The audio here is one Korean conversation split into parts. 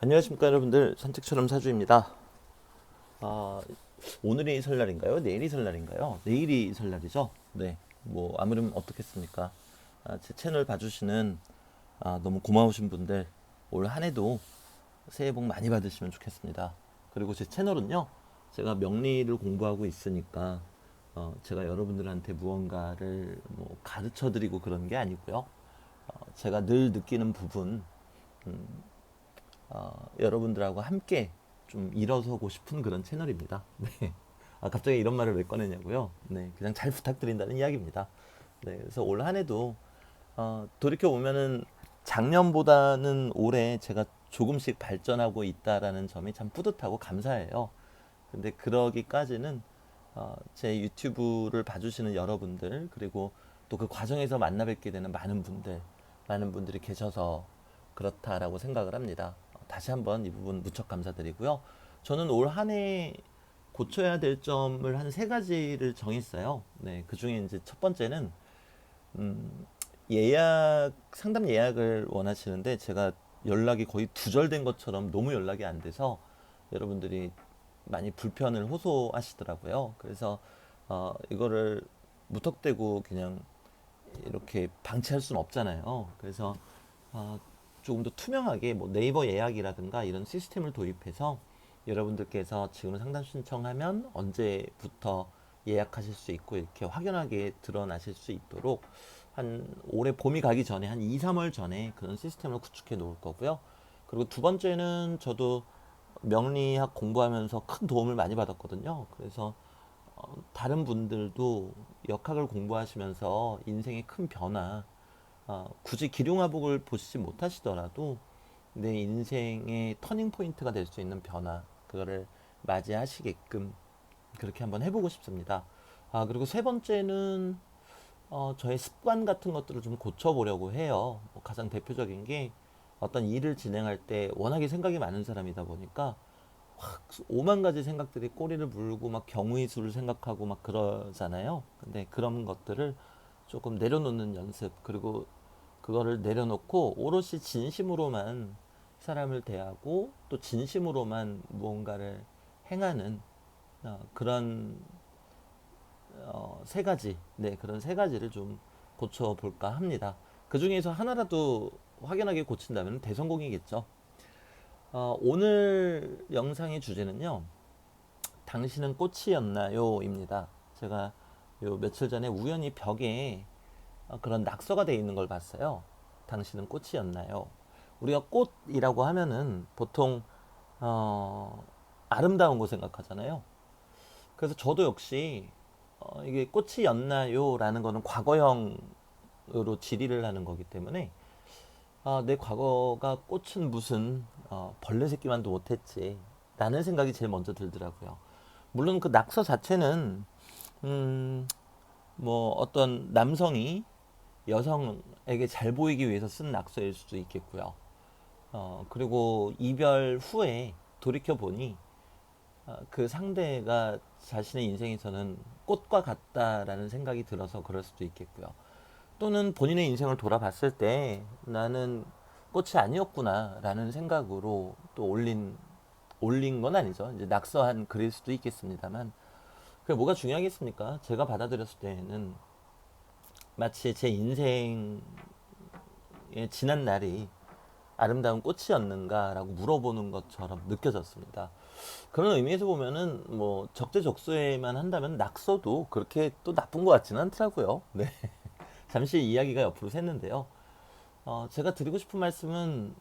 안녕하십니까 여러분들, 산책처럼 사주입니다. 아, 오늘이 설날인가요? 내일이 설날인가요? 내일이 설날이죠. 네, 뭐 아무렴 어떻겠습니까? 제 채널 봐주시는 너무 고마우신 분들, 올 한해도 새해 복 많이 받으시면 좋겠습니다. 그리고 제 채널은요, 제가 명리를 공부하고 있으니까 제가 여러분들한테 무언가를 뭐 가르쳐 드리고 그런 게 아니고요. 제가 늘 느끼는 부분, 여러분들하고 함께 좀 일어서고 싶은 그런 채널입니다. 네. 갑자기 이런 말을 왜 꺼내냐고요? 네, 그냥 잘 부탁드린다는 이야기입니다. 네, 그래서 올 한해도 돌이켜 보면은 작년보다는 올해 제가 조금씩 발전하고 있다라는 점이 참 뿌듯하고 감사해요. 근데 그러기까지는 제 유튜브를 봐주시는 여러분들, 그리고 또 그 과정에서 만나 뵙게 되는 많은 분들이 계셔서 그렇다라고 생각을 합니다. 다시 한번 이 부분 무척 감사드리고요. 저는 올 한 해 고쳐야 될 점을 한 세 가지를 정했어요. 네, 그 중에 이제 첫 번째는 상담 예약을 원하시는데 제가 연락이 거의 두절된 것처럼 너무 연락이 안 돼서 여러분들이 많이 불편을 호소하시더라고요. 그래서 이거를 무턱대고 그냥 이렇게 방치할 수는 없잖아요. 그래서 어, 조금 더 투명하게 뭐 네이버 예약이라든가 이런 시스템을 도입해서 여러분들께서 지금 상담 신청하면 언제부터 예약하실 수 있고 이렇게 확연하게 드러나실 수 있도록 한 올해 봄이 가기 전에 한 2, 3월 전에 그런 시스템을 구축해 놓을 거고요. 그리고 두 번째는 저도 명리학 공부하면서 큰 도움을 많이 받았거든요. 그래서 다른 분들도 역학을 공부하시면서 인생의 큰 변화, 굳이 기룡화복을 보시지 못하시더라도 내 인생의 터닝 포인트가 될 수 있는 변화, 그거를 맞이하시게끔 그렇게 한번 해보고 싶습니다. 그리고 세 번째는 저의 습관 같은 것들을 좀 고쳐보려고 해요. 뭐 가장 대표적인 게 어떤 일을 진행할 때 워낙에 생각이 많은 사람이다 보니까 확 오만 가지 생각들이 꼬리를 물고 막 경우의 수를 생각하고 막 그러잖아요. 근데 그런 것들을 조금 내려놓는 연습, 그리고 그거를 내려놓고 오롯이 진심으로만 사람을 대하고 또 진심으로만 무언가를 행하는 그런 세 가지, 네, 그런 세 가지를 좀 고쳐볼까 합니다. 그 중에서 하나라도 확연하게 고친다면 대성공이겠죠. 오늘 영상의 주제는요, 당신은 꽃이었나요? 입니다. 제가 요 며칠 전에 우연히 벽에 그런 낙서가 되어 있는 걸 봤어요. 당신은 꽃이었나요? 우리가 꽃이라고 하면은 보통 어, 아름다운 거 생각하잖아요. 그래서 저도 역시 이게 꽃이었나요? 라는 거는 과거형으로 질의를 하는 거기 때문에 내 과거가 꽃은 무슨 벌레 새끼만도 못했지 라는 생각이 제일 먼저 들더라고요. 물론 그 낙서 자체는 음, 뭐 어떤 남성이 여성에게 잘 보이기 위해서 쓴 낙서일 수도 있겠고요. 그리고 이별 후에 돌이켜 보니 그 상대가 자신의 인생에서는 꽃과 같다라는 생각이 들어서 그럴 수도 있겠고요. 또는 본인의 인생을 돌아봤을 때 나는 꽃이 아니었구나라는 생각으로 또 올린 건 아니죠. 이제 낙서한 글일 수도 있겠습니다만 그게 뭐가 중요하겠습니까? 제가 받아들였을 때는 마치 제 인생의 지난 날이 아름다운 꽃이었는가라고 물어보는 것처럼 느껴졌습니다. 그런 의미에서 보면은 뭐 적재적소에만 한다면 낙서도 그렇게 또 나쁜 것 같지는 않더라고요. 네. 잠시 이야기가 옆으로 샜는데요. 제가 드리고 싶은 말씀은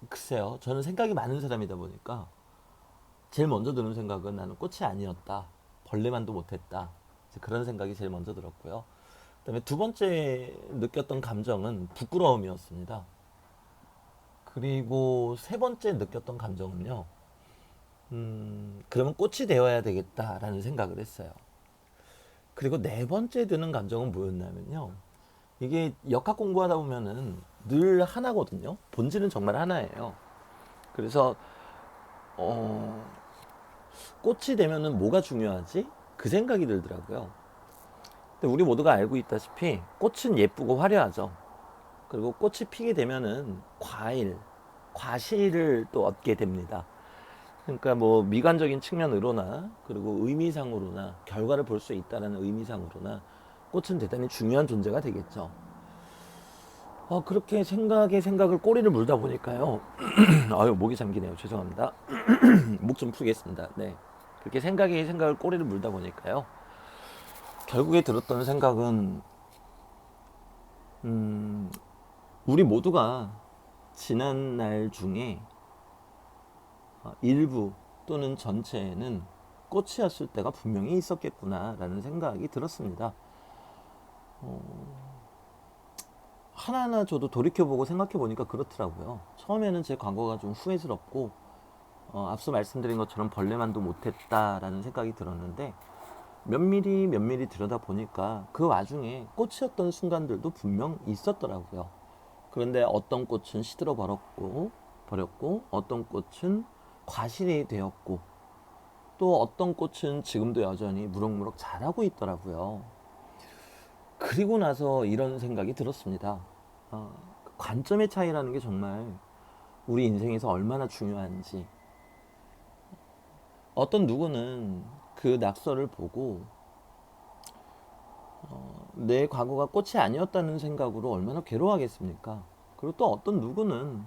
글쎄요. 저는 생각이 많은 사람이다 보니까 제일 먼저 드는 생각은 나는 꽃이 아니었다. 벌레만도 못했다. 그런 생각이 제일 먼저 들었고요. 그다음에 두 번째 느꼈던 감정은 부끄러움이었습니다. 그리고 세 번째 느꼈던 감정은요. 그러면 꽃이 되어야 되겠다라는 생각을 했어요. 그리고 네 번째 드는 감정은 뭐였냐면요. 이게 역학 공부하다 보면은 늘 하나거든요. 본질은 정말 하나예요. 그래서 어, 꽃이 되면은 뭐가 중요하지? 그 생각이 들더라고요. 근데 우리 모두가 알고 있다시피 꽃은 예쁘고 화려하죠. 그리고 꽃이 피게 되면은 과실을 또 얻게 됩니다. 그러니까 뭐 미관적인 측면으로나 그리고 의미상으로나 결과를 볼 수 있다는 의미상으로나 꽃은 대단히 중요한 존재가 되겠죠. 그렇게 생각을 꼬리를 물다 보니까요. 아유, 목이 잠기네요. 죄송합니다. 목 좀 풀겠습니다. 네. 그렇게 생각을 꼬리를 물다 보니까요. 결국에 들었던 생각은, 우리 모두가 지난 날 중에 일부 또는 전체에는 꽃이었을 때가 분명히 있었겠구나라는 생각이 들었습니다. 하나하나 저도 돌이켜보고 생각해보니까 그렇더라고요. 처음에는 제 과거가 좀 후회스럽고 앞서 말씀드린 것처럼 벌레만도 못했다라는 생각이 들었는데 면밀히 들여다보니까 그 와중에 꽃이었던 순간들도 분명 있었더라고요. 그런데 어떤 꽃은 시들어 버렸고 어떤 꽃은 과실이 되었고 또 어떤 꽃은 지금도 여전히 무럭무럭 자라고 있더라고요. 그리고 나서 이런 생각이 들었습니다. 관점의 차이라는 게 정말 우리 인생에서 얼마나 중요한지. 어떤 누구는 그 낙서를 보고 내 과거가 꽃이 아니었다는 생각으로 얼마나 괴로워하겠습니까? 그리고 또 어떤 누구는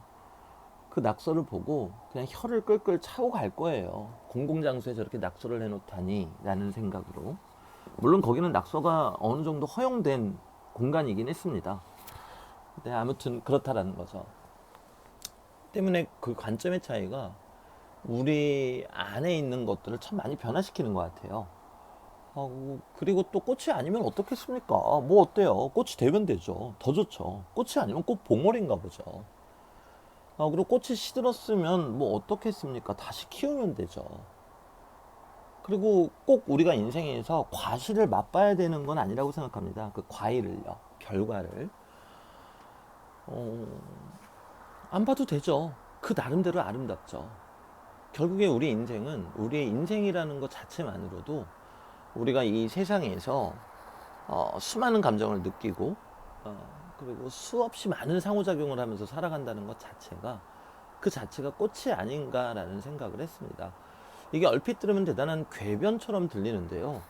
그 낙서를 보고 그냥 혀를 끌끌 차고 갈 거예요. 공공장소에 저렇게 낙서를 해놓다니 라는 생각으로. 물론 거기는 낙서가 어느 정도 허용된 공간이긴 했습니다. 근데 아무튼 그렇다라는 거죠. 때문에 그 관점의 차이가 우리 안에 있는 것들을 참 많이 변화시키는 것 같아요. 그리고 또 꽃이 아니면 어떻겠습니까? 뭐 어때요? 꽃이 되면 되죠. 더 좋죠. 꽃이 아니면 꽃 봉오리인가 보죠. 그리고 꽃이 시들었으면 뭐 어떻겠습니까? 다시 키우면 되죠. 그리고 꼭 우리가 인생에서 과실을 맛봐야 되는 건 아니라고 생각합니다. 그 과일을요, 결과를. 안 봐도 되죠. 그 나름대로 아름답죠. 결국에 우리 인생은 우리의 인생이라는 것 자체만으로도 우리가 이 세상에서 수많은 감정을 느끼고 그리고 수없이 많은 상호작용을 하면서 살아간다는 것 자체가 그 자체가 꽃이 아닌가라는 생각을 했습니다. 이게 얼핏 들으면 대단한 궤변처럼 들리는데요.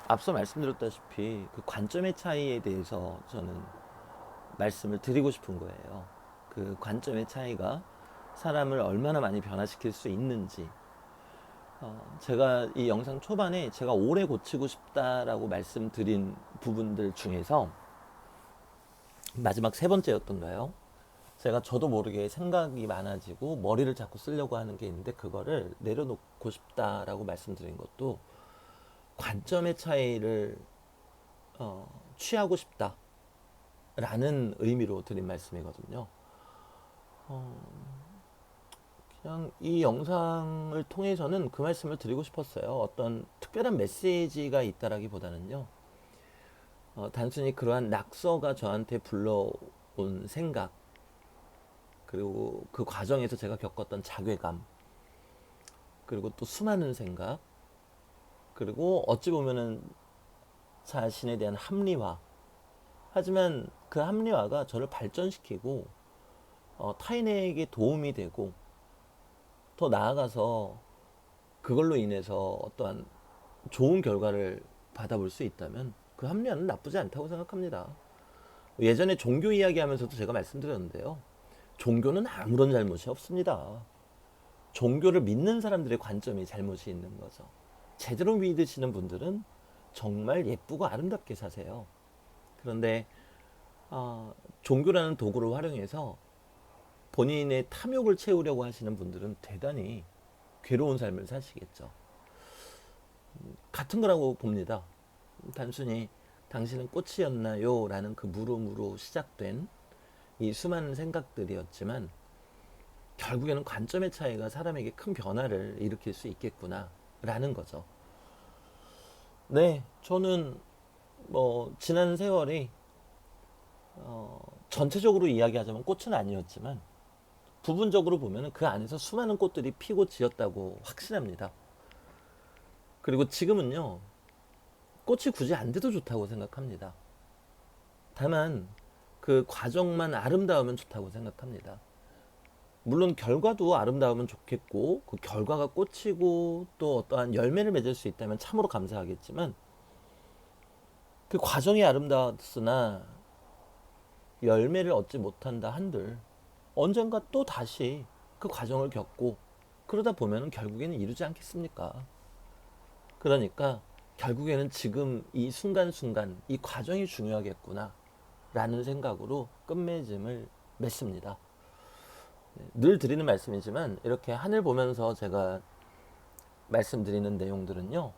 앞서 말씀드렸다시피 그 관점의 차이에 대해서 저는 말씀을 드리고 싶은 거예요. 그 관점의 차이가 사람을 얼마나 많이 변화시킬 수 있는지. 제가 이 영상 초반에 제가 오래 고치고 싶다라고 말씀드린 부분들 중에서 마지막 세 번째였던가요? 제가 저도 모르게 생각이 많아지고 머리를 자꾸 쓰려고 하는 게 있는데 그거를 내려놓고 싶다라고 말씀드린 것도 관점의 차이를 취하고 싶다라는 의미로 드린 말씀이거든요. 그냥 이 영상을 통해서는 그 말씀을 드리고 싶었어요. 어떤 특별한 메시지가 있다라기보다는요. 단순히 그러한 낙서가 저한테 불러온 생각, 그리고 그 과정에서 제가 겪었던 자괴감, 그리고 또 수많은 생각, 그리고 어찌 보면은 자신에 대한 합리화. 하지만 그 합리화가 저를 발전시키고 타인에게 도움이 되고 더 나아가서 그걸로 인해서 어떠한 좋은 결과를 받아볼 수 있다면 그 합리화는 나쁘지 않다고 생각합니다. 예전에 종교 이야기하면서도 제가 말씀드렸는데요. 종교는 아무런 잘못이 없습니다. 종교를 믿는 사람들의 관점이 잘못이 있는 거죠. 제대로 믿으시는 분들은 정말 예쁘고 아름답게 사세요. 그런데 종교라는 도구를 활용해서 본인의 탐욕을 채우려고 하시는 분들은 대단히 괴로운 삶을 사시겠죠. 같은 거라고 봅니다. 단순히 당신은 꽃이었나요? 라는 그 물음으로 시작된 이 수많은 생각들이었지만 결국에는 관점의 차이가 사람에게 큰 변화를 일으킬 수 있겠구나 라는 거죠. 네, 저는 뭐 지난 세월이 전체적으로 이야기하자면 꽃은 아니었지만 부분적으로 보면 그 안에서 수많은 꽃들이 피고 지었다고 확신합니다. 그리고 지금은요, 꽃이 굳이 안 돼도 좋다고 생각합니다. 다만 그 과정만 아름다우면 좋다고 생각합니다. 물론 결과도 아름다우면 좋겠고 그 결과가 꽂히고 또 어떠한 열매를 맺을 수 있다면 참으로 감사하겠지만 그 과정이 아름다웠으나 열매를 얻지 못한다 한들 언젠가 또 다시 그 과정을 겪고 그러다 보면 결국에는 이루지 않겠습니까? 그러니까 결국에는 지금 이 순간순간 이 과정이 중요하겠구나 라는 생각으로 끝맺음을 맺습니다. 늘 드리는 말씀이지만 이렇게 하늘 보면서 제가 말씀드리는 내용들은요,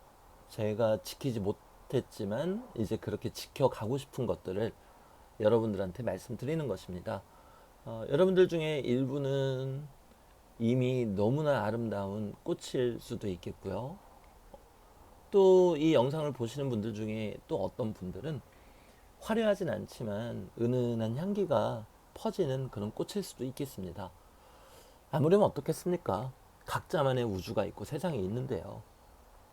제가 지키지 못했지만 이제 그렇게 지켜가고 싶은 것들을 여러분들한테 말씀드리는 것입니다. 여러분들 중에 일부는 이미 너무나 아름다운 꽃일 수도 있겠고요. 또 이 영상을 보시는 분들 중에 또 어떤 분들은 화려하진 않지만 은은한 향기가 퍼지는 그런 꽃일 수도 있겠습니다. 아무렴 어떻겠습니까? 각자만의 우주가 있고 세상이 있는데요.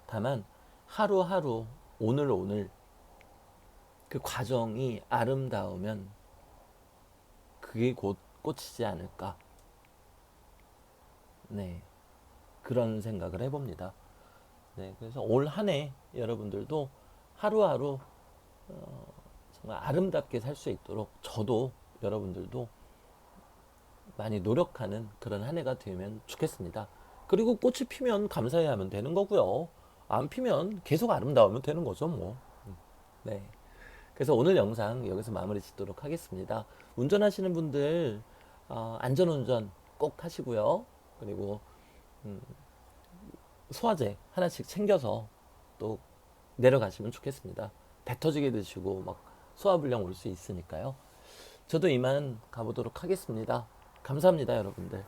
다만 하루하루 오늘 오늘 그 과정이 아름다우면 그게 곧 꽃이지 않을까. 네, 그런 생각을 해봅니다. 네, 그래서 올 한 해 여러분들도 하루하루 정말 아름답게 살 수 있도록 저도 여러분들도 많이 노력하는 그런 한 해가 되면 좋겠습니다. 그리고 꽃이 피면 감사해야 하면 되는 거고요. 안 피면 계속 아름다우면 되는 거죠, 뭐. 네. 그래서 오늘 영상 여기서 마무리 짓도록 하겠습니다. 운전하시는 분들 안전운전 꼭 하시고요. 그리고 소화제 하나씩 챙겨서 또 내려가시면 좋겠습니다. 배 터지게 드시고 막 소화불량 올 수 있으니까요. 저도 이만 가보도록 하겠습니다. 감사합니다, 여러분들.